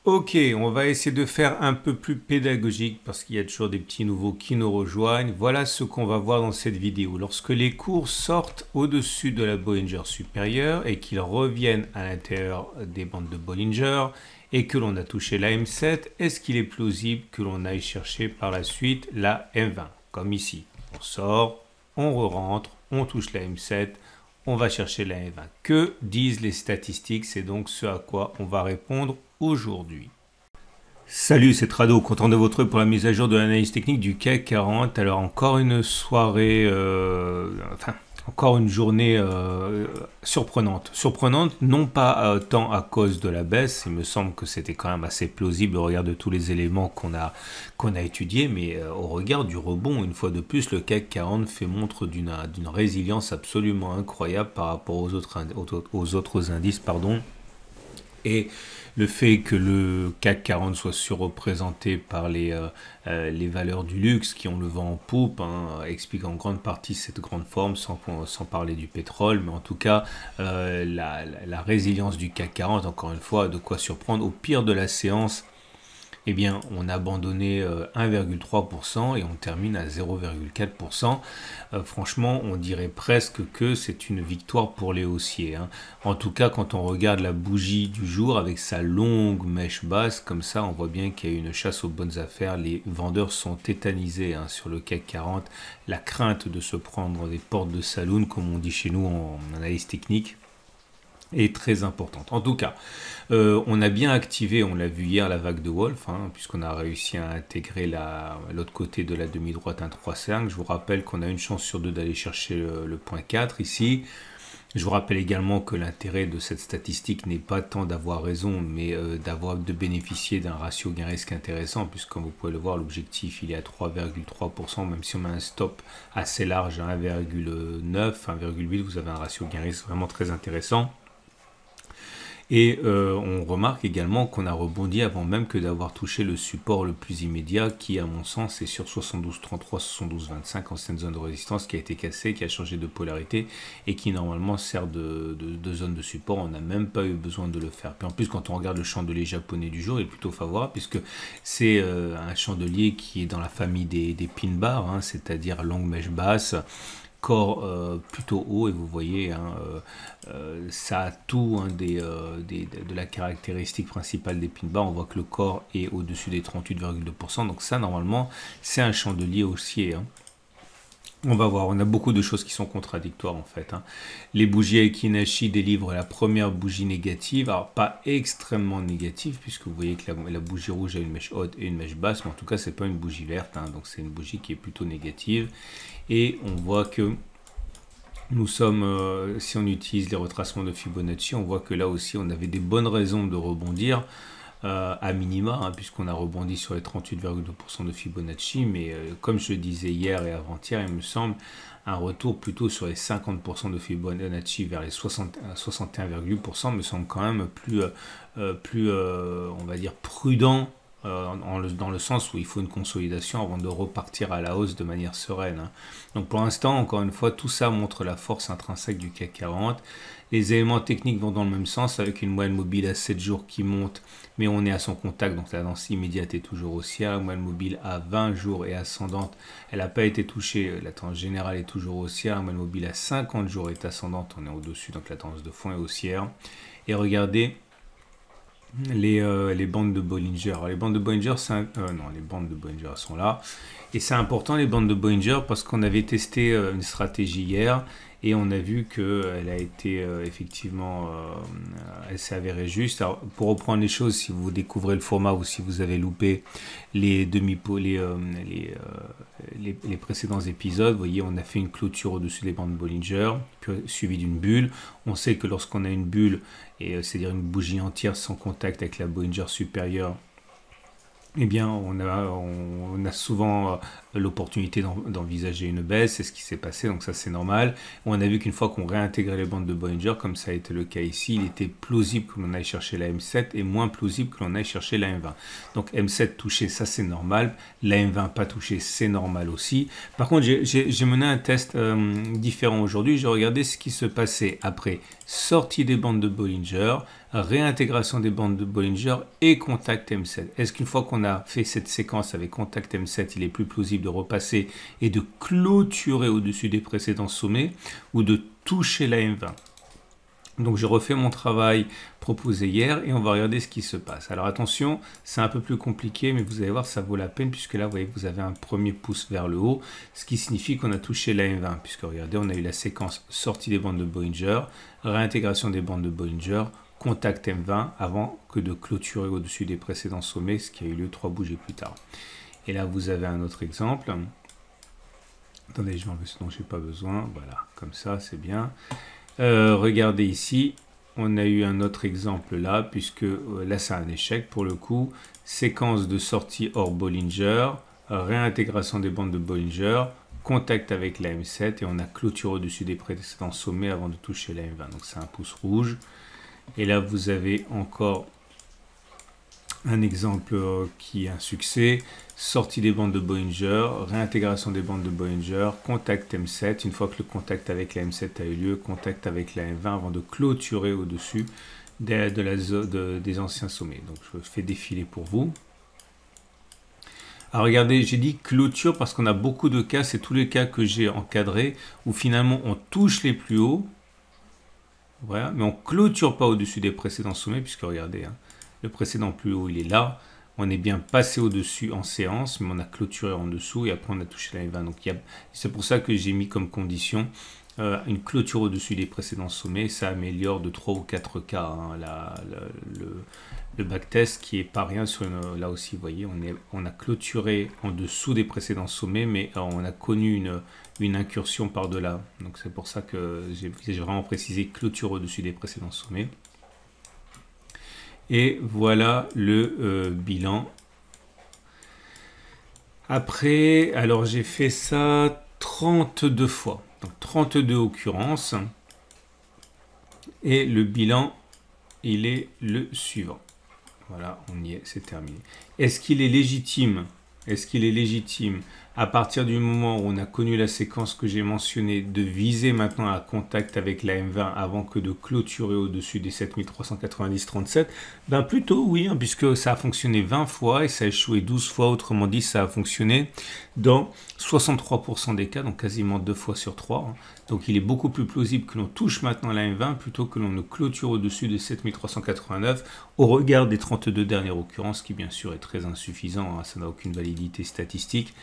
Ok, on va essayer de faire un peu plus pédagogique parce qu'il y a toujours des petits nouveaux qui nous rejoignent. Voilà ce qu'on va voir dans cette vidéo. Lorsque les cours sortent au-dessus de la Bollinger supérieure et qu'ils reviennent à l'intérieur des bandes de Bollinger et que l'on a touché la M7, est-ce qu'il est plausible que l'on aille chercher par la suite la M20? Comme ici, on sort, on re-rentre, on touche la M7, on va chercher la M20. Que disent les statistiques? C'est donc ce à quoi on va répondre aujourd'hui. Salut, c'est Trado, content de votre pour la mise à jour de l'analyse technique du CAC 40. Alors encore une soirée, encore une journée surprenante. Surprenante, non pas tant à cause de la baisse, il me semble que c'était quand même assez plausible au regard de tous les éléments qu'on a étudiés, mais au regard du rebond, une fois de plus, le CAC 40 fait montre d'une résilience absolument incroyable par rapport aux autres indices, pardon. Et le fait que le CAC 40 soit surreprésenté par les valeurs du luxe qui ont le vent en poupe, explique en grande partie cette grande forme, sans parler du pétrole, mais en tout cas la résilience du CAC 40, encore une fois, de quoi surprendre. Au pire de la séance, eh bien, on a abandonné 1,3% et on termine à 0,4%. Franchement, on dirait presque que c'est une victoire pour les haussiers. En tout cas, quand on regarde la bougie du jour avec sa longue mèche basse, comme ça, on voit bien qu'il y a une chasse aux bonnes affaires. Les vendeurs sont tétanisés sur le CAC 40. La crainte de se prendre des portes de saloon, comme on dit chez nous en analyse technique, est très importante. En tout cas, on a bien activé, on l'a vu hier, la vague de Wolf, puisqu'on a réussi à intégrer l'autre côté de la demi-droite 1,35. Je vous rappelle qu'on a une chance sur deux d'aller chercher le point 4 ici. Je vous rappelle également que l'intérêt de cette statistique n'est pas tant d'avoir raison, mais de bénéficier d'un ratio gain-risque intéressant, puisque comme vous pouvez le voir, l'objectif il est à 3,3%, même si on met un stop assez large à 1,9, 1,8, vous avez un ratio gain-risque vraiment très intéressant. Et on remarque également qu'on a rebondi avant même que d'avoir touché le support le plus immédiat qui, à mon sens, est sur 72,33, 72,25, ancienne zone de résistance qui a été cassée, qui a changé de polarité et qui normalement sert de zone de support. On n'a même pas eu besoin de le faire. Puis en plus, quand on regarde le chandelier japonais du jour, il est plutôt favorable puisque c'est un chandelier qui est dans la famille des pin bars, c'est-à-dire longue mèche basse, corps plutôt haut, et vous voyez ça a tout de la caractéristique principale des pin bars. On voit que le corps est au-dessus des 38,2%, donc ça normalement c'est un chandelier haussier. On va voir, on a beaucoup de choses qui sont contradictoires en fait. Les bougies Aiki-Nashi délivrent la première bougie négative, alors pas extrêmement négative, puisque vous voyez que la bougie rouge a une mèche haute et une mèche basse, mais en tout cas c'est pas une bougie verte, donc c'est une bougie qui est plutôt négative. Et on voit que nous sommes, si on utilise les retracements de Fibonacci, on voit que là aussi on avait des bonnes raisons de rebondir. À minima, puisqu'on a rebondi sur les 38,2% de Fibonacci, mais comme je le disais hier et avant-hier, il me semble un retour plutôt sur les 50% de Fibonacci vers les 61,8% me semble quand même plus on va dire prudent, dans le sens où il faut une consolidation avant de repartir à la hausse de manière sereine. Donc pour l'instant, encore une fois, tout ça montre la force intrinsèque du CAC 40. Les éléments techniques vont dans le même sens, avec une moyenne mobile à 7 jours qui monte, mais on est à son contact, donc la tendance immédiate est toujours haussière. La moyenne mobile à 20 jours est ascendante, elle n'a pas été touchée, la tendance générale est toujours haussière. La moyenne mobile à 50 jours est ascendante, on est au-dessus, donc la tendance de fond est haussière. Et regardez les bandes de Bollinger. Alors, les bandes de Bollinger, les bandes de Bollinger sont là. Et c'est important, les bandes de Bollinger, parce qu'on avait testé une stratégie hier et on a vu qu'elle a été effectivement, elle s'est avérée juste. Alors, pour reprendre les choses, si vous découvrez le format ou si vous avez loupé les précédents épisodes, vous voyez, on a fait une clôture au-dessus des bandes de Bollinger, suivie d'une bulle. On sait que lorsqu'on a une bulle, c'est-à-dire une bougie entière sans contact avec la Bollinger supérieure, eh bien, on a souvent l'opportunité d'envisager une baisse, c'est ce qui s'est passé, donc ça c'est normal. On a vu qu'une fois qu'on réintégrait les bandes de Bollinger, comme ça a été le cas ici, il était plausible que l'on aille chercher la M7 et moins plausible que l'on aille chercher la M20. Donc M7 touché, ça c'est normal, la M20 pas touché, c'est normal aussi. Par contre, j'ai mené un test différent aujourd'hui, j'ai regardé ce qui se passait après sortie des bandes de Bollinger, réintégration des bandes de Bollinger et contact M7. Est-ce qu'une fois qu'on a fait cette séquence avec contact M7, il est plus plausible de repasser et de clôturer au-dessus des précédents sommets ou de toucher la M20? Donc je refais mon travail proposé hier et on va regarder ce qui se passe. Alors attention, c'est un peu plus compliqué, mais vous allez voir, ça vaut la peine puisque là, vous voyez, vous avez un premier pouce vers le haut, ce qui signifie qu'on a touché la M20, puisque regardez, on a eu la séquence sortie des bandes de Bollinger, réintégration des bandes de Bollinger, contact M20 avant que de clôturer au-dessus des précédents sommets, ce qui a eu lieu 3 bougies plus tard. Et là, vous avez un autre exemple. Attendez, je vais enlever ce dont je n'ai pas besoin. Voilà, comme ça, c'est bien. Regardez ici, on a eu un autre exemple là, puisque là, c'est un échec pour le coup. Séquence de sortie hors Bollinger, réintégration des bandes de Bollinger, contact avec la M7 et on a clôturé au-dessus des précédents sommets avant de toucher la M20. Donc, c'est un pouce rouge. Et là, vous avez encore un exemple qui est un succès. Sortie des bandes de Bollinger, réintégration des bandes de Bollinger, contact M7. Une fois que le contact avec la M7 a eu lieu, contact avec la M20 avant de clôturer au-dessus des anciens sommets. Donc, je fais défiler pour vous. Alors, regardez, j'ai dit clôture parce qu'on a beaucoup de cas. C'est tous les cas que j'ai encadrés où finalement on touche les plus hauts. Voilà, mais on ne clôture pas au-dessus des précédents sommets, puisque regardez, hein, le précédent plus haut, il est là. On est bien passé au-dessus en séance, mais on a clôturé en dessous et après on a touché la M20. Donc c'est pour ça que j'ai mis comme condition une clôture au-dessus des précédents sommets. Ça améliore de 3 ou 4 cas hein, le backtest qui est pas rien. Là aussi, vous voyez, on a clôturé en dessous des précédents sommets, mais on a connu une incursion par-delà. Donc c'est pour ça que j'ai vraiment précisé clôture au-dessus des précédents sommets. Et voilà le bilan. Après, alors j'ai fait ça 32 fois. Donc 32 occurrences. Et le bilan, il est le suivant. Voilà, on y est, c'est terminé. Est-ce qu'il est légitime? Est-ce qu'il est légitime à partir du moment où on a connu la séquence que j'ai mentionnée de viser maintenant à contact avec la M20 avant que de clôturer au-dessus des 7390,37? Ben plutôt oui, hein, puisque ça a fonctionné 20 fois et ça a échoué 12 fois. Autrement dit, ça a fonctionné dans 63% des cas, donc quasiment 2 fois sur 3. Hein. Donc il est beaucoup plus plausible que l'on touche maintenant la M20 plutôt que l'on ne clôture au-dessus des 7389 au regard des 32 dernières occurrences, qui bien sûr est très insuffisant, hein, ça n'a aucune validité statistique.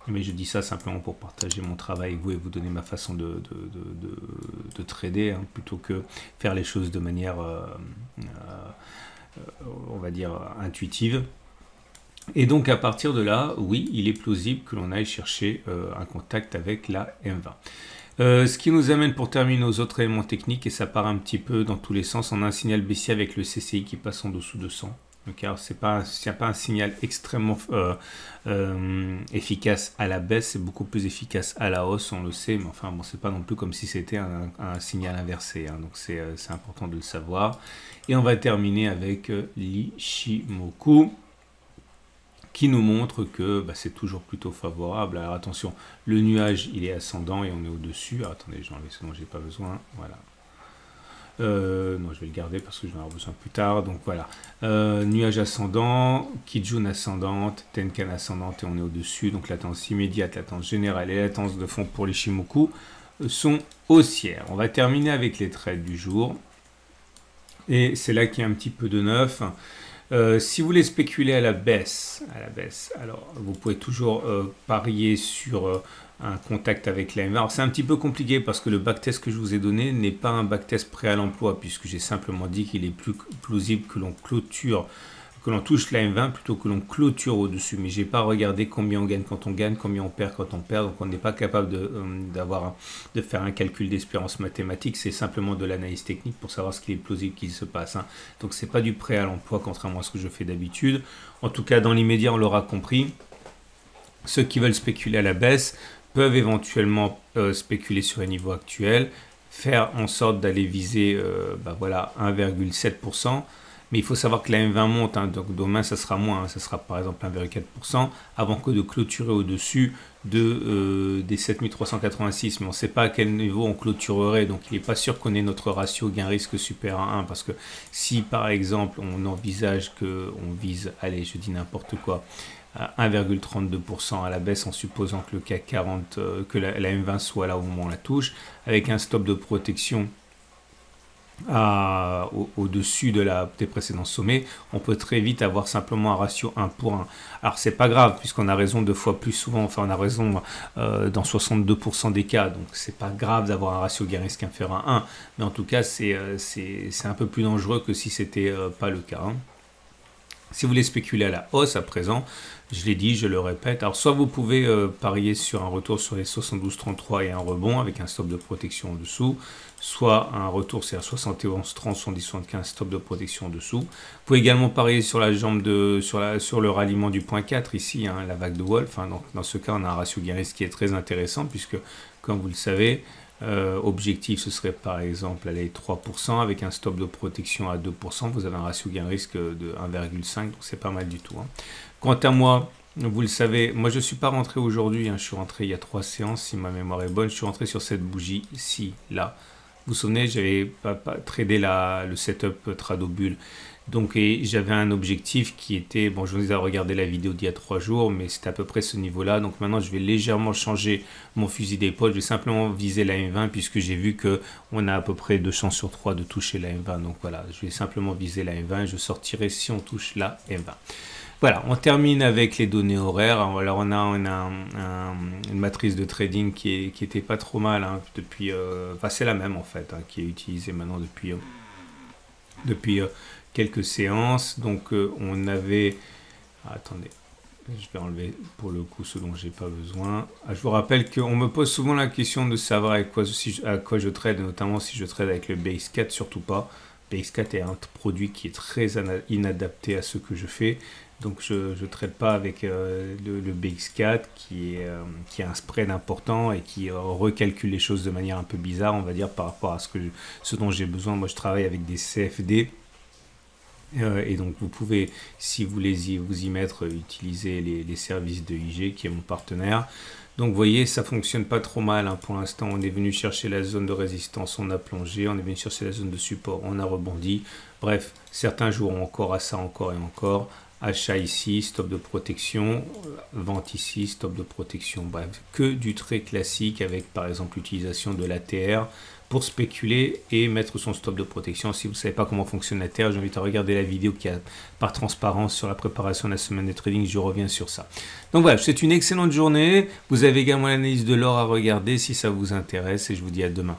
Mais je dis ça simplement pour partager mon travail avec vous et vous donner ma façon de trader, hein, plutôt que faire les choses de manière, on va dire, intuitive. Et donc à partir de là, oui, il est plausible que l'on aille chercher un contact avec la M20. Ce qui nous amène pour terminer aux autres éléments techniques, et ça part un petit peu dans tous les sens. On a un signal baissier avec le CCI qui passe en dessous de 100. Car il n'y a pas un signal extrêmement efficace à la baisse, c'est beaucoup plus efficace à la hausse, on le sait, mais enfin bon, c'est pas non plus comme si c'était un signal inversé, hein, donc c'est important de le savoir. Et on va terminer avec l'Ichimoku, qui nous montre que c'est toujours plutôt favorable. Alors attention, le nuage il est ascendant et on est au-dessus. Attendez, je vais enlever ce dont j'ai pas besoin, voilà. Non, je vais le garder parce que je vais en avoir besoin plus tard. Donc voilà, nuage ascendant, Kijun ascendante, Tenkan ascendante et on est au-dessus. Donc la tendance immédiate, la tendance générale et la tendance de fond pour l'Ichimoku sont haussières. On va terminer avec les trades du jour. Et c'est là qu'il y a un petit peu de neuf. Si vous voulez spéculer à la baisse, alors vous pouvez toujours parier sur un contact avec la M20. Alors c'est un petit peu compliqué parce que le backtest que je vous ai donné n'est pas un backtest prêt à l'emploi, puisque j'ai simplement dit qu'il est plus plausible que l'on clôture, que l'on touche la M20 plutôt que l'on clôture au-dessus. Mais j'ai pas regardé combien on gagne quand on gagne, combien on perd quand on perd. Donc on n'est pas capable de faire un calcul d'espérance mathématique. C'est simplement de l'analyse technique pour savoir ce qu'il est plausible qu'il se passe. Hein. Donc c'est pas du prêt à l'emploi contrairement à ce que je fais d'habitude. En tout cas, dans l'immédiat, on l'aura compris. Ceux qui veulent spéculer à la baisse peuvent éventuellement spéculer sur les niveaux actuels, faire en sorte d'aller viser voilà, 1,7%. Mais il faut savoir que la M20 monte, hein, donc demain ça sera moins, ça sera par exemple 1,4% avant que de clôturer au-dessus des 7386. Mais on ne sait pas à quel niveau on clôturerait, donc il n'est pas sûr qu'on ait notre ratio gain-risque super à 1, parce que si par exemple on envisage qu'on vise, allez je dis n'importe quoi, à 1,32% à la baisse en supposant que le CAC 40, que la M20 soit là au moment où on la touche, avec un stop de protection au-dessus des précédents sommets, on peut très vite avoir simplement un ratio 1 pour 1. Alors c'est pas grave puisqu'on a raison 2 fois plus souvent, enfin on a raison dans 62% des cas, donc c'est pas grave d'avoir un ratio gain-risque inférieur à 1, mais en tout cas c'est un peu plus dangereux que si c'était pas le cas. Hein. Si vous voulez spéculer à la hausse à présent, je l'ai dit, je le répète, alors soit vous pouvez parier sur un retour sur les 72,33 et un rebond avec un stop de protection en dessous, soit un retour sur 71,30, 70,75, stop de protection en dessous. Vous pouvez également parier sur la jambe sur le ralliement du point 4 ici, hein, la vague de Wolf. Hein, donc dans ce cas, on a un ratio gain-risque qui est très intéressant puisque, comme vous le savez, objectif ce serait par exemple aller 3% avec un stop de protection à 2%, vous avez un ratio gain-risque de 1,5, donc c'est pas mal du tout. Hein. Quant à moi, vous le savez, moi je ne suis pas rentré aujourd'hui, hein, je suis rentré il y a 3 séances si ma mémoire est bonne, je suis rentré sur cette bougie-ci, là. Vous vous souvenez, j'avais pas tradé le setup Tradobull. Donc j'avais un objectif qui était, bon je vous ai regardé la vidéo d'il y a 3 jours, mais c'était à peu près ce niveau-là. Donc maintenant je vais légèrement changer mon fusil d'épaule, je vais simplement viser la M20 puisque j'ai vu qu'on a à peu près 2 chances sur 3 de toucher la M20. Donc voilà, je vais simplement viser la M20 et je sortirai si on touche la M20. Voilà, on termine avec les données horaires. Alors on a une matrice de trading qui était pas trop mal hein, depuis, enfin c'est la même en fait, hein, qui est utilisée maintenant depuis quelques séances. Donc on avait, attendez, je vais enlever pour le coup ce dont j'ai pas besoin. Je vous rappelle qu'on me pose souvent la question de savoir à quoi je trade, notamment si je trade avec le BX4, surtout pas. BX4 est un produit qui est très inadapté à ce que je fais. Donc je ne trade pas avec le BX4 qui a un spread important et qui recalcule les choses de manière un peu bizarre, on va dire, par rapport à ce dont j'ai besoin. Moi je travaille avec des CFD. Et donc vous pouvez, si vous voulez vous y mettre, utiliser les services de IG qui est mon partenaire. Donc vous voyez, ça fonctionne pas trop mal. Hein. Pour l'instant, on est venu chercher la zone de résistance, on a plongé. On est venu chercher la zone de support, on a rebondi. Bref, certains joueront encore à ça, encore et encore. Achat ici, stop de protection. Vente ici, stop de protection. Bref, que du très classique avec par exemple l'utilisation de l'ATR pour spéculer et mettre son stop de protection. Si vous ne savez pas comment fonctionne la Terre, j'invite à regarder la vidéo qui a par transparence sur la préparation de la semaine de trading, je reviens sur ça. Donc voilà, c'est une excellente journée. Vous avez également l'analyse de l'or à regarder si ça vous intéresse et je vous dis à demain.